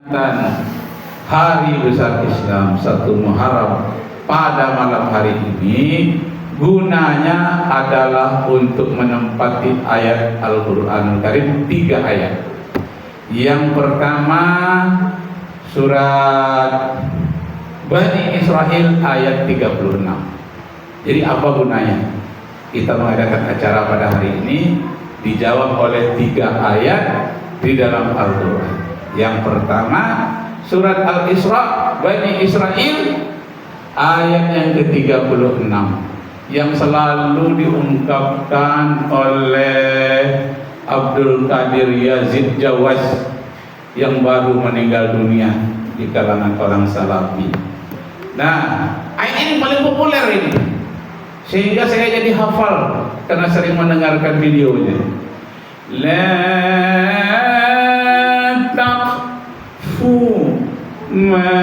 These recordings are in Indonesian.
Dan hari besar Islam 1 Muharram pada malam hari ini gunanya adalah untuk menempati ayat Al-Quran Karim 3 ayat. Yang pertama surat Bani Israel ayat 36. Jadi apa gunanya kita mengadakan acara pada hari ini? Dijawab oleh 3 ayat di dalam Al-Quran. Yang pertama surat Al-Isra Bani Israel ayat yang ke-36 yang selalu diungkapkan oleh Abdul Qadir Yazid Jawas yang baru meninggal dunia di kalangan orang Salafi. Nah, ayat ini paling populer ini, sehingga saya jadi hafal karena sering mendengarkan videonya. La taqfu ma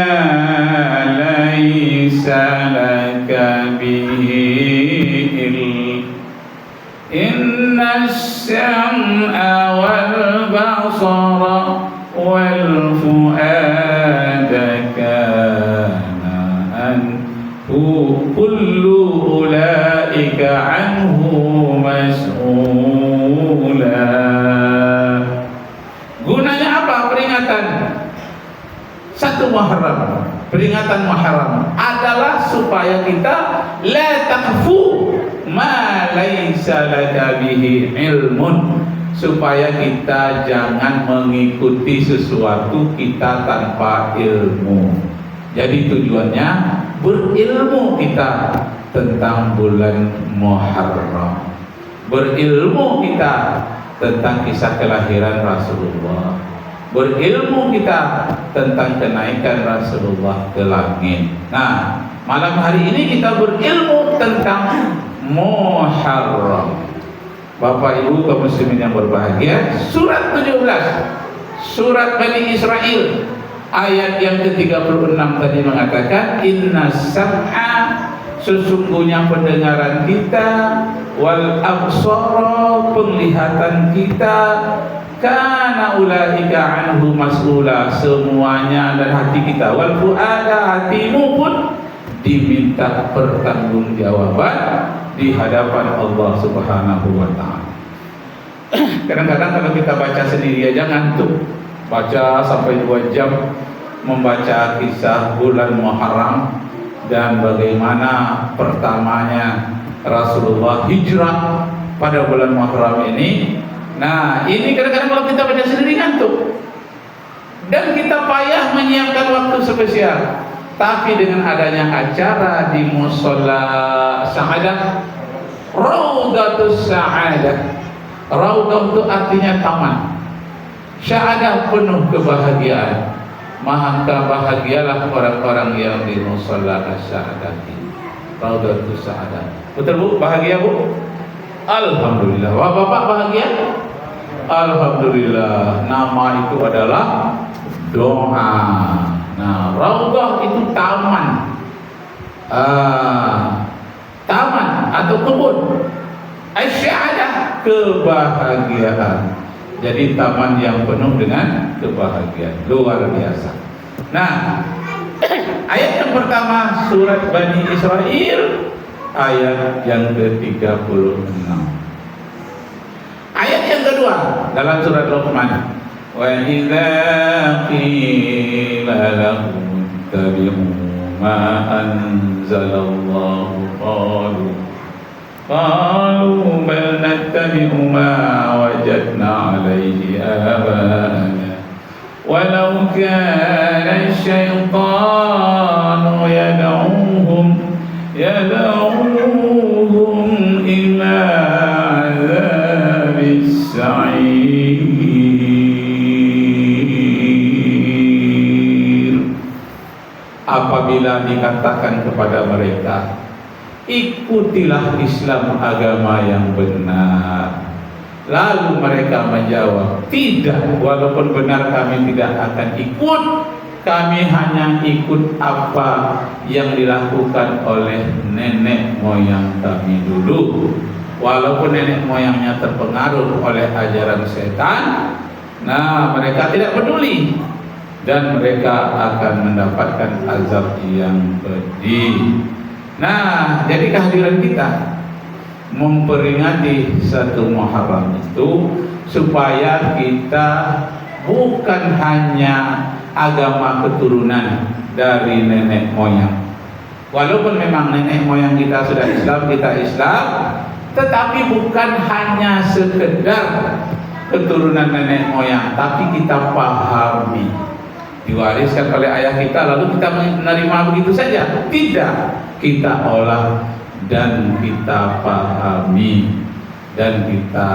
laysa laka bihi ilm inna as-sam'a wal basara wal fu'ada kana anhu kullu ulaika anhu mas'ula. Gunanya apa peringatan 1 Muharram? Peringatan Muharram adalah supaya kita la taqfu ma laisa laka bihi ilmun, supaya kita jangan mengikuti sesuatu kita tanpa ilmu. Jadi tujuannya berilmu kita tentang bulan Muharram, berilmu kita tentang kisah kelahiran Rasulullah, berilmu kita tentang kenaikan Rasulullah ke langit. Nah, malam hari ini kita berilmu tentang Muharram. Bapak Ibu kaum muslimin yang berbahagia, surat 17 surat Bani Israel ayat yang ke-36 tadi mengatakan inna sam'a, sesungguhnya pendengaran kita, wal absara, penglihatan kita, kana ulaika anhu mas'ula, semuanya, dan hati kita, wal fu'ada, hatimu pun diminta pertanggungjawaban di hadapan Allah Subhanahu wa taala. Kadang-kadang kalau kita baca sendiri aja ngantuk, baca sampai 2 jam membaca kisah bulan Muharram dan bagaimana pertamanya Rasulullah hijrah pada bulan Muharram ini. Nah, ini kadang-kadang kalau kita baca sendiri ngantuk dan kita payah menyiapkan waktu spesial. Tapi dengan adanya acara di Mushola Sa'adah, Raudatus Sa'adah, Raudah itu artinya taman, Sa'adah penuh kebahagiaan, maka bahagialah orang-orang yang di Mushola Sa'adah ini. Raudatus Sa'adah. Betul Bu? Bahagia Bu? Alhamdulillah. Wah, Bapak bahagia? Alhamdulillah. Nama itu adalah doa. Nah, Raudah itu taman, taman atau kebun. Asyadah, kebahagiaan. Jadi taman yang penuh dengan kebahagiaan, luar biasa. Nah, ayat yang pertama surat Bani Israel ayat yang ke-36. Ayat yang kedua dalam surat Luqman, wa idza qila lahum ittabi'u ma anzalallahu qalu bal nattabi'u ma wajadna 'alaihi aba'ana walau kana asy-syaitanu yad'uhum ila 'adzabis sa'ir. Apabila dikatakan kepada mereka, ikutilah Islam, agama yang benar, lalu mereka menjawab, tidak, walaupun benar kami tidak akan ikut, kami hanya ikut apa yang dilakukan oleh nenek moyang kami dulu. Walaupun nenek moyangnya terpengaruh oleh ajaran setan, nah mereka tidak peduli. dan mereka akan mendapatkan azab yang pedih. Nah, jadi kehadiran kita memperingati 1 Muharram itu supaya kita bukan hanya agama keturunan dari nenek moyang. Walaupun memang nenek moyang kita sudah Islam, kita Islam, tetapi bukan hanya sekedar keturunan nenek moyang, tapi kita pahami, diwariskan oleh ayah kita lalu kita menerima begitu saja. Tidak, kita olah dan kita pahami dan kita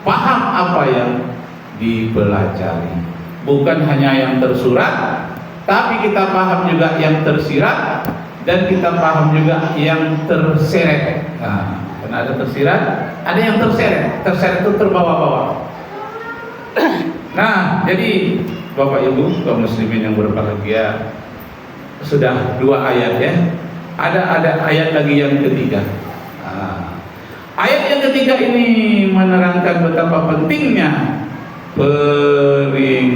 paham apa yang dipelajari. Bukan hanya yang tersurat, tapi kita paham juga yang tersirat, dan kita paham juga yang terseret. Nah, karena ada tersirat, ada yang terseret. Terseret itu terbawa-bawa. Nah, jadi Bapak Ibu kaum muslimin yang berbahagia, sudah 2 ayat ya. Ada ayat lagi yang ketiga. Ayat yang ketiga ini menerangkan betapa pentingnya peringatan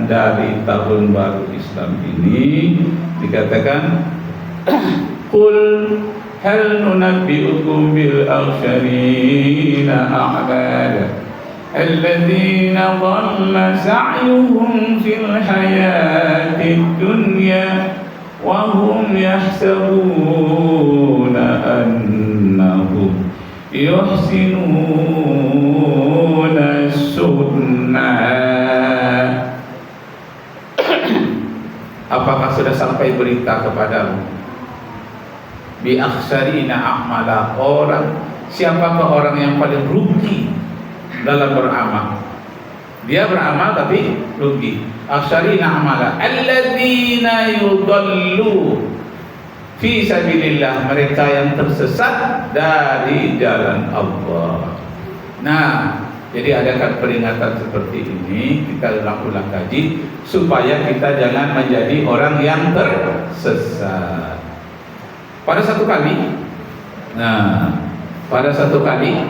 dari tahun baru Islam ini. Dikatakan, Qul hal nunabbi'ukum bil akhsharina a'mala alladzina dhalla sa'yuhum fil hayatid dunya wa hum yahsabuna annahum yuhsinuna sunnah. Apakah sudah sampai berita kepadamu? Bi akhsarina a'mala, siapakah orang yang paling rugi dalam beramal? Dia beramal tapi rugi. Akhsarina a'mala alladzina yudallu fi sabilillah, mereka yang tersesat dari jalan Allah. Nah, jadi adakan peringatan seperti ini, kita ulang-ulang kaji supaya kita jangan menjadi orang yang tersesat. Pada satu kali